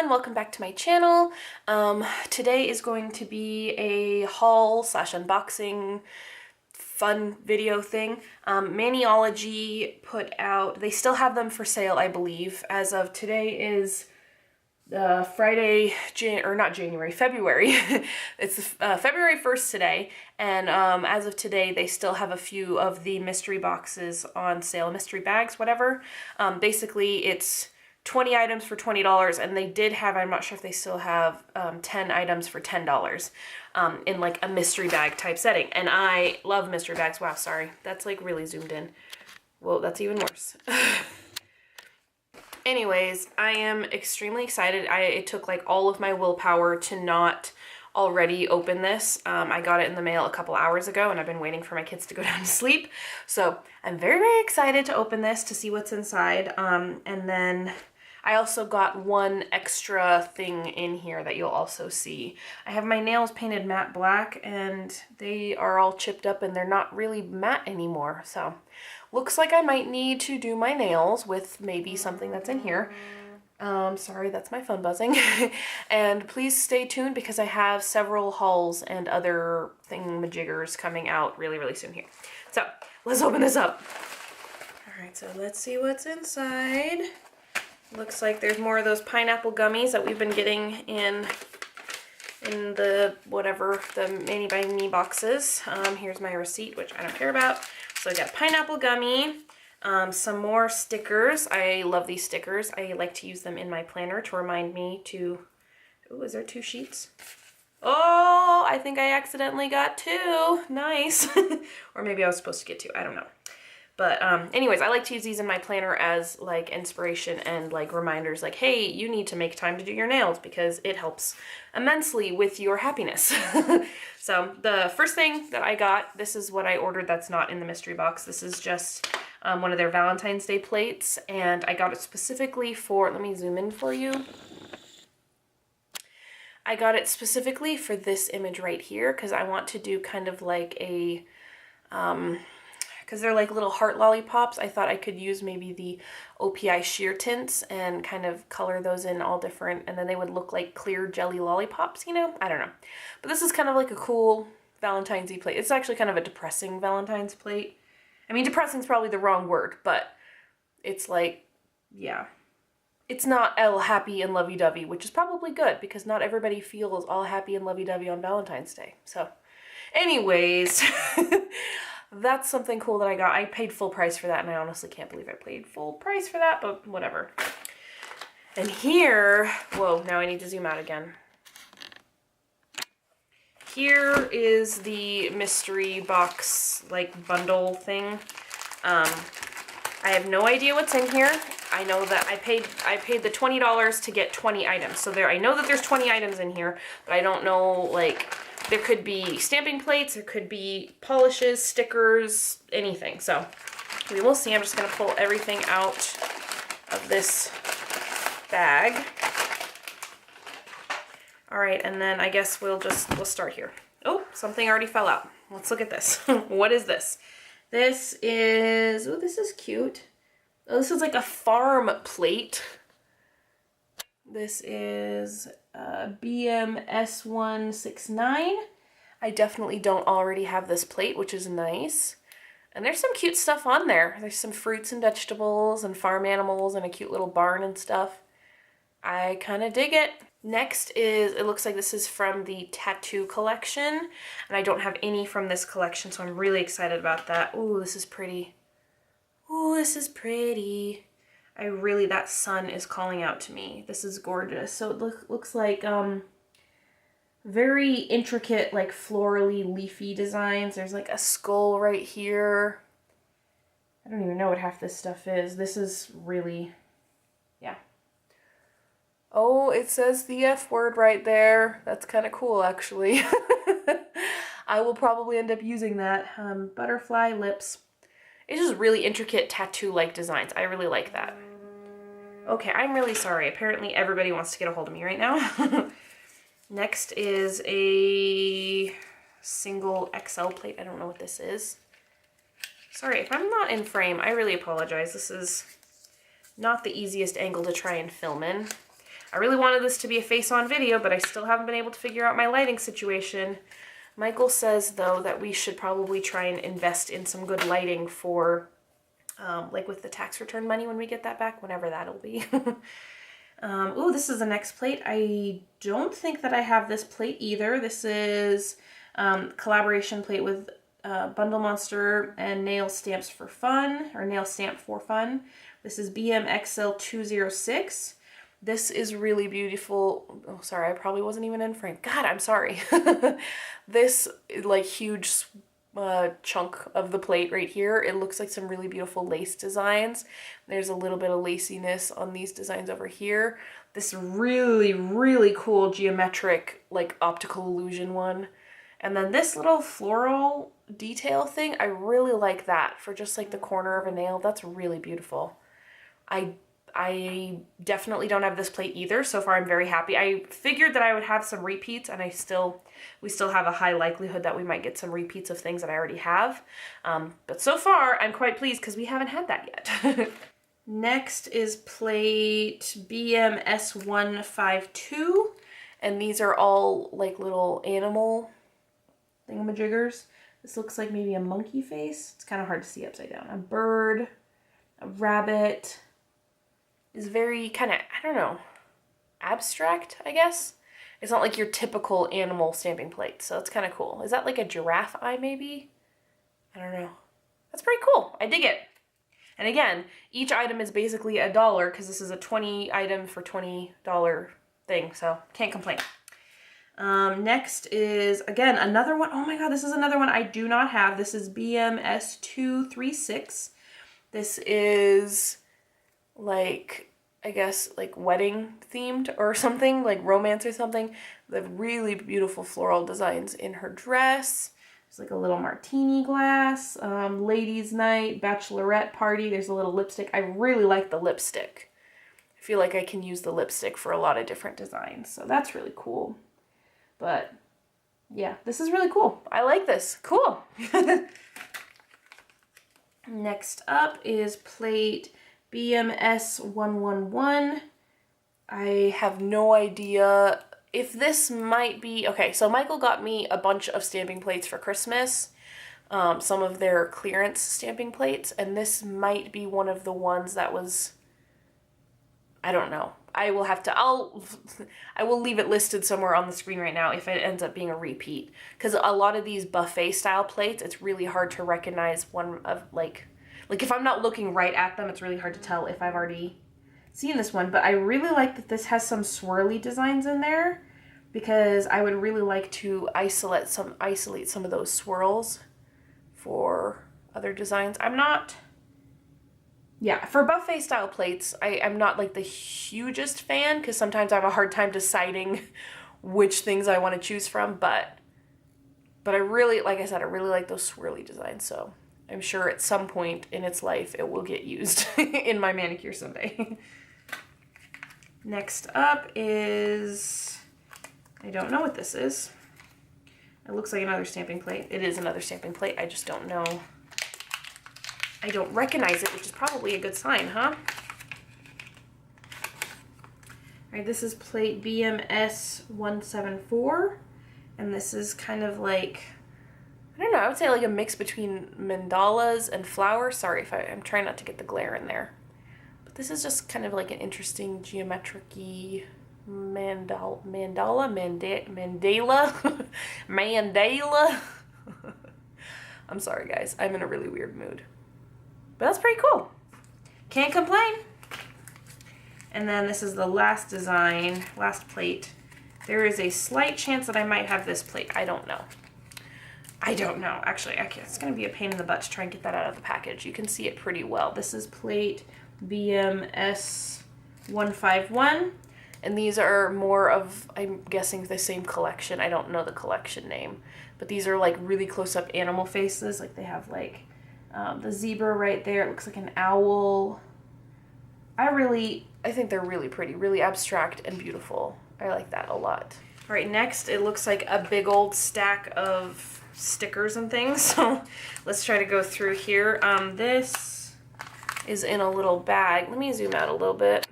everyone, welcome back to my channel. Today is going to be a haul slash unboxing fun video thing. Maniology put out, they still have them for sale, I believe. As of today is February. It's February 1st today, and as of today they still have a few of the mystery boxes on sale, mystery bags, whatever. Basically it's 20 items for $20, and they did have, I'm not sure if they still have 10 items for $10 in like a mystery bag type setting. And I love mystery bags. Wow, sorry, that's like really zoomed in. Well, that's even worse. Anyways, I am extremely excited. It took like all of my willpower to not already open this. I got it in the mail a couple hours ago, and I've been waiting for my kids to go down to sleep. So I'm very, very excited to open this to see what's inside. And then I also got one extra thing in here that you'll also see. I have my nails painted matte black, and they are all chipped up and they're not really matte anymore. So looks like I might need to do my nails with maybe something that's in here. Sorry, that's my phone buzzing. And please stay tuned because I have several hauls and other thingamajiggers coming out really, really soon here. So let's open this up. All right, so let's see what's inside. Looks like there's more of those pineapple gummies that we've been getting in the whatever, the Mani by Me boxes. Here's my receipt, which I don't care about. So I got pineapple gummy, some more stickers. I love these stickers. I like to use them in my planner to remind me to, oh, is there 2 sheets? Oh, I think I accidentally got 2. Nice. Or maybe I was supposed to get 2. I don't know. But anyways, I like to use these in my planner as like inspiration and like reminders, like, hey, you need to make time to do your nails because it helps immensely with your happiness. So the first thing that I got, this is what I ordered that's not in the mystery box. This is just one of their Valentine's Day plates, and I got it specifically for, let me zoom in for you. I got it specifically for this image right here because I want to do kind of like a, because they're like little heart lollipops, I thought I could use maybe the OPI sheer tints and kind of color those in all different, and then they would look like clear jelly lollipops, you know? I don't know. But this is kind of like a cool Valentine's-y plate. It's actually kind of a depressing Valentine's plate. I mean, depressing is probably the wrong word, but it's like, yeah. It's not all happy and lovey-dovey, which is probably good because not everybody feels all happy and lovey-dovey on Valentine's Day. So, anyways, that's something cool that I got. I paid full price for that, and I honestly can't believe I paid full price for that, but whatever. And here, whoa, now I need to zoom out again. Here is the mystery box, like, bundle thing. I have no idea what's in here. I know that I paid the $20 to get 20 items. So I know that there's 20 items in here, but I don't know, like, there could be stamping plates, there could be polishes, stickers, anything. So we will see. I'm just going to pull everything out of this bag. All right, and then I guess we'll start here. Oh, something already fell out. Let's look at this. What is this? This is, oh, this is cute. Oh, this is like a farm plate. This is BMS169. I definitely don't already have this plate, which is nice. And there's some cute stuff on there. There's some fruits and vegetables and farm animals and a cute little barn and stuff. I kind of dig it. Next is, it looks like this is from the tattoo collection. And I don't have any from this collection, so I'm really excited about that. Ooh, this is pretty. Ooh, this is pretty. That sun is calling out to me. This is gorgeous. So it looks like very intricate, like florally leafy designs. There's like a skull right here. I don't even know what half this stuff is. This is really, yeah. Oh, it says the F word right there. That's kind of cool, actually. I will probably end up using that. Butterfly lips. It's just really intricate tattoo-like designs. I really like that. Okay, I'm really sorry. Apparently everybody wants to get a hold of me right now. Next is a single XL plate. I don't know what this is. Sorry, if I'm not in frame, I really apologize. This is not the easiest angle to try and film in. I really wanted this to be a face-on video, but I still haven't been able to figure out my lighting situation. Michael says, though, that we should probably try and invest in some good lighting for, like with the tax return money when we get that back, whenever that'll be. Ooh, this is the next plate. I don't think that I have this plate either. This is collaboration plate with Bundle Monster and Nail Stamps for Fun, or Nail Stamp for Fun. This is BMXL206. This is really beautiful. Oh, sorry, I probably wasn't even in frame. God, I'm sorry. This like huge chunk of the plate right here, it looks like some really beautiful lace designs. There's a little bit of laciness on these designs over here. This really, really cool geometric, like optical illusion one. And then this little floral detail thing, I really like that for just like the corner of a nail. That's really beautiful. I definitely don't have this plate either. So far, I'm very happy. I figured that I would have some repeats, and we still have a high likelihood that we might get some repeats of things that I already have. But so far, I'm quite pleased because we haven't had that yet. Next is plate BMS152, and these are all like little animal thingamajiggers. This looks like maybe a monkey face. It's kind of hard to see upside down. A bird, a rabbit. Is very kind of, I don't know, abstract, I guess. It's not like your typical animal stamping plate, so it's kind of cool. Is that like a giraffe eye, maybe? I don't know. That's pretty cool. I dig it. And again, each item is basically $1 because this is a 20 item for $20 thing, so can't complain. Next is, again, another one. Oh my god, this is another one I do not have. This is BMS236. This is like, I guess, like wedding themed or something, like romance or something. The really beautiful floral designs in her dress. There's like a little martini glass, ladies' night, bachelorette party. There's a little lipstick. I really like the lipstick. I feel like I can use the lipstick for a lot of different designs, so that's really cool. But yeah, this is really cool. I like this. Cool. Next up is plate BMS111. I have no idea if this might be... Okay, so Michael got me a bunch of stamping plates for Christmas. Some of their clearance stamping plates, and this might be one of the ones that was... I don't know. I will have to... I will leave it listed somewhere on the screen right now if it ends up being a repeat. Because a lot of these buffet style plates, it's really hard to recognize one of like if I'm not looking right at them, it's really hard to tell if I've already seen this one. But I really like that this has some swirly designs in there, because I would really like to isolate some of those swirls for other designs. I'm not... Yeah, for buffet style plates, I'm not like the hugest fan, because sometimes I have a hard time deciding which things I want to choose from, but I really, like I said, I really like those swirly designs, so I'm sure at some point in its life it will get used in my manicure someday. Next up is, I don't know what this is. It looks like another stamping plate. It is another stamping plate, I just don't know. I don't recognize it, which is probably a good sign, huh? All right, this is plate BMS174, and this is kind of like, I don't know, I would say like a mix between mandalas and flowers. Sorry if I'm trying not to get the glare in there. But this is just kind of like an interesting geometric-y mandala. I'm sorry, guys. I'm in a really weird mood. But that's pretty cool. Can't complain. And then this is the last design, last plate. There is a slight chance that I might have this plate. I don't know. Actually, it's going to be a pain in the butt to try and get that out of the package. You can see it pretty well. This is plate BMS151. And these are more of, I'm guessing, the same collection. I don't know the collection name. But these are like really close-up animal faces. Like they have like the zebra right there. It looks like an owl. I think they're really pretty, really abstract and beautiful. I like that a lot. All right, next it looks like a big old stack of stickers and things. So let's try to go through here. This is in a little bag. Let me zoom out a little bit.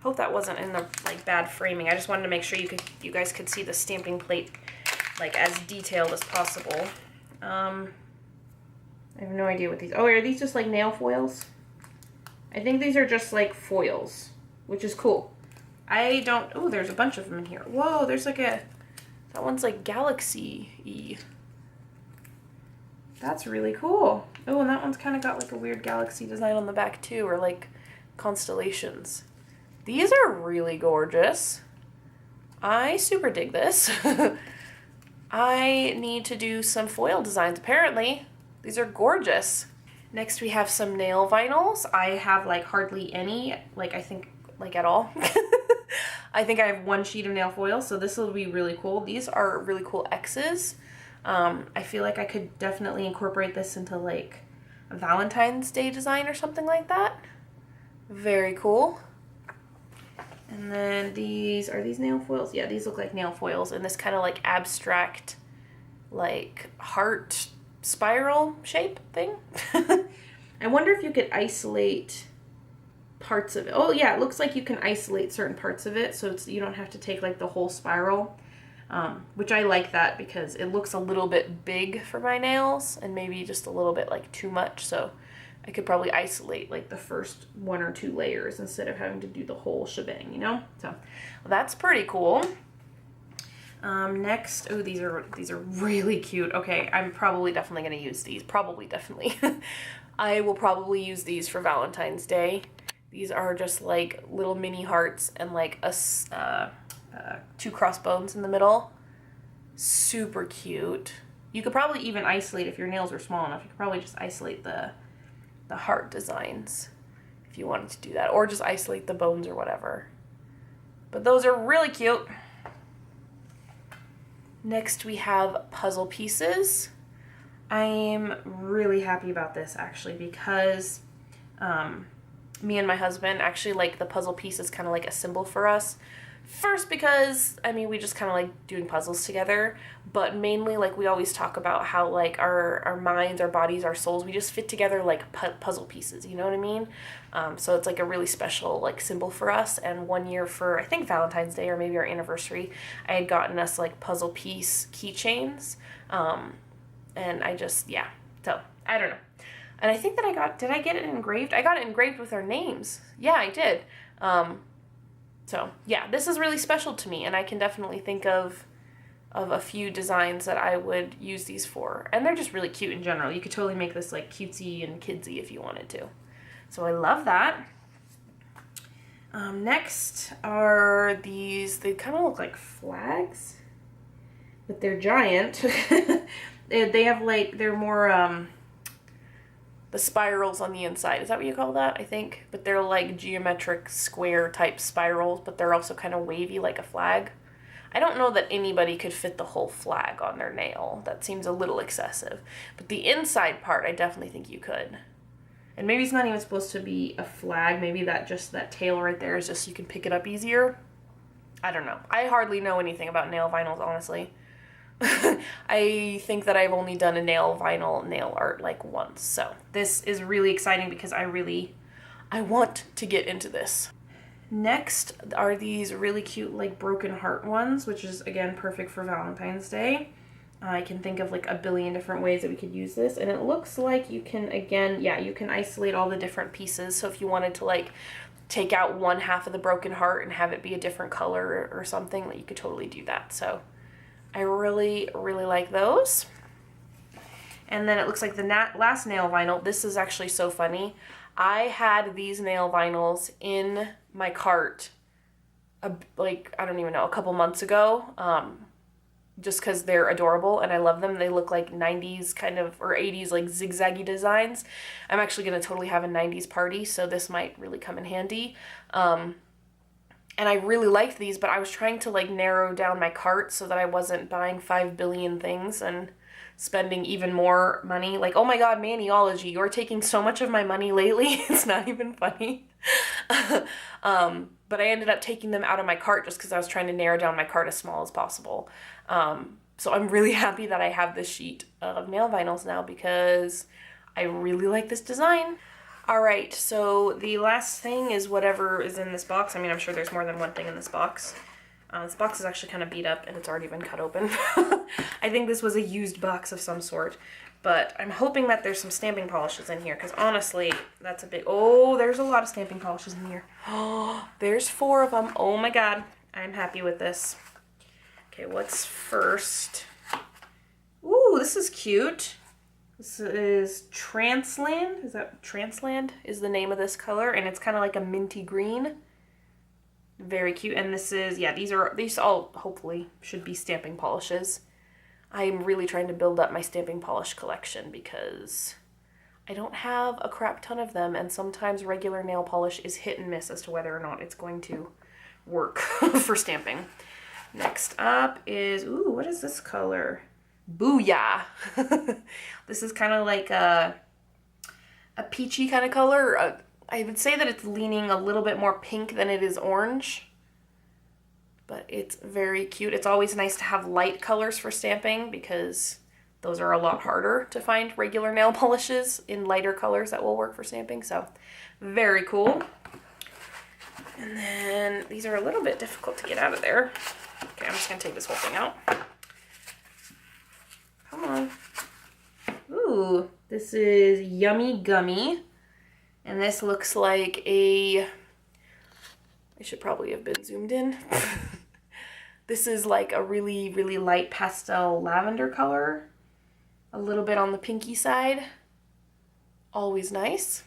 Hope that wasn't in the like bad framing. I just wanted to make sure you guys could see the stamping plate like as detailed as possible. I have no idea what these. Oh, are these just like nail foils? I think these are just like foils, which is cool. I don't. Oh, there's a bunch of them in here. Whoa, there's like a. That one's like galaxy-y. That's really cool. Oh, and that one's kind of got like a weird galaxy design on the back too, or like constellations. These are really gorgeous. I super dig this. I need to do some foil designs apparently. These are gorgeous. Next we have some nail vinyls. I have like hardly any, like I think like at all. I think I have one sheet of nail foil, so this will be really cool. These are really cool X's. I feel like I could definitely incorporate this into like a Valentine's Day design or something like that. Very cool. And then these, are these nail foils? Yeah, these look like nail foils in this kind of like abstract, like heart spiral shape thing. I wonder if you could isolate parts of it. Oh yeah, it looks like you can isolate certain parts of it, so you don't have to take like the whole spiral, which I like that because it looks a little bit big for my nails and maybe just a little bit like too much, so I could probably isolate like the first 1 or 2 layers instead of having to do the whole shebang, you know? So well, that's pretty cool. Next, oh, these are really cute. Okay, I'm probably definitely going to use these. Definitely. I will probably use these for Valentine's Day. These are just like little mini hearts and like 2 crossbones in the middle. Super cute. You could probably even isolate, if your nails are small enough, you could probably just isolate the heart designs if you wanted to do that, or just isolate the bones or whatever. But those are really cute. Next we have puzzle pieces. I'm really happy about this actually because me and my husband actually like the puzzle pieces kind of like a symbol for us. First because, I mean, we just kind of like doing puzzles together, but mainly like we always talk about how like our minds, our bodies, our souls, we just fit together like puzzle pieces, you know what I mean? So it's like a really special like symbol for us. And one year for, I think Valentine's Day or maybe our anniversary, I had gotten us like puzzle piece keychains. And I just, yeah, so I don't know. And I think that did I get it engraved? I got it engraved with our names. Yeah, I did. So yeah, this is really special to me, and I can definitely think of a few designs that I would use these for. And they're just really cute in general. You could totally make this like cutesy and kidsy if you wanted to. So I love that. Next are these, they kind of look like flags, but they're giant. They have like, they're more, the spirals on the inside. Is that what you call that? I think. But they're like geometric square type spirals, but they're also kind of wavy like a flag. I don't know that anybody could fit the whole flag on their nail. That seems a little excessive. But the inside part, I definitely think you could. And maybe it's not even supposed to be a flag. Maybe that tail right there is just so you can pick it up easier. I don't know. I hardly know anything about nail vinyls, honestly. I think that I've only done a nail vinyl nail art like once. So this is really exciting because I want to get into this. Next are these really cute like broken heart ones, which is again perfect for Valentine's Day. I can think of like a billion different ways that we could use this, and it looks like you can, again, yeah, you can isolate all the different pieces. So if you wanted to like take out one half of the broken heart and have it be a different color or something, that you could totally do that. So I really, really like those. And then it looks like the last nail vinyl. This is actually so funny. I had these nail vinyls in my cart, like, I don't even know, a couple months ago, just because they're adorable and I love them. They look like 90s kind of, or 80s like zigzaggy designs. I'm actually going to totally have a 90s party, so this might really come in handy. And I really liked these, but I was trying to like narrow down my cart so that I wasn't buying 5 billion things and spending even more money. Like, oh my God, Maniology, you're taking so much of my money lately. It's not even funny. But I ended up taking them out of my cart just because I was trying to narrow down my cart as small as possible. So I'm really happy that I have this sheet of nail vinyls now because I really like this design. All right, so the last thing is whatever is in this box. I mean, I'm sure there's more than one thing in this box. This box is actually kind of beat up and it's already been cut open. I think this was a used box of some sort, but I'm hoping that there's some stamping polishes in here because honestly, that's a big, oh, there's a lot of stamping polishes in here. Oh, there's 4 of them. Oh my God, I'm happy with this. Okay, what's first? Ooh, this is cute. This is Trance Land. Is that Trance Land is the name of this color, and it's kind of like a minty green. Very cute. And this is, yeah, these all hopefully should be stamping polishes. I'm really trying to build up my stamping polish collection because I don't have a crap ton of them, and sometimes regular nail polish is hit and miss as to whether or not it's going to work for stamping. Next up is, ooh, what is this color? Booyah! This is kind of like a peachy kind of color. I would say that it's leaning a little bit more pink than it is orange, but it's very cute. It's always nice to have light colors for stamping because those are a lot harder to find regular nail polishes in lighter colors that will work for stamping, so very cool. And then these are a little bit difficult to get out of there. Okay, I'm just going to take this whole thing out. Come on. Ooh, this is Yummy Gummy. And this looks like a... I should probably have been zoomed in. This is like a really, really light pastel lavender color. A little bit on the pinky side. Always nice.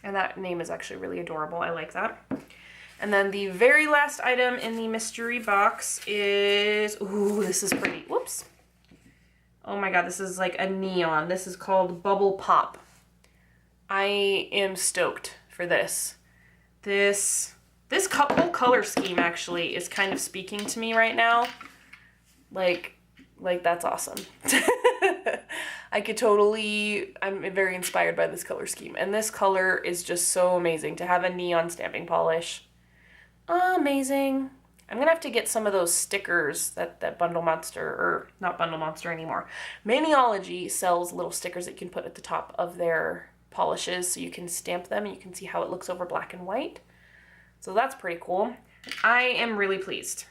And that name is actually really adorable. I like that. And then the very last item in the mystery box is... Ooh, this is pretty. Whoops. Oh my God, this is like a neon. This is called Bubble Pop. I am stoked for this. This whole color scheme actually is kind of speaking to me right now. Like that's awesome. I'm very inspired by this color scheme. And this color is just so amazing to have a neon stamping polish. Amazing. I'm gonna have to get some of those stickers that Bundle Monster, or not Bundle Monster anymore. Maniology sells little stickers that you can put at the top of their polishes so you can stamp them and you can see how it looks over black and white. So that's pretty cool. I am really pleased.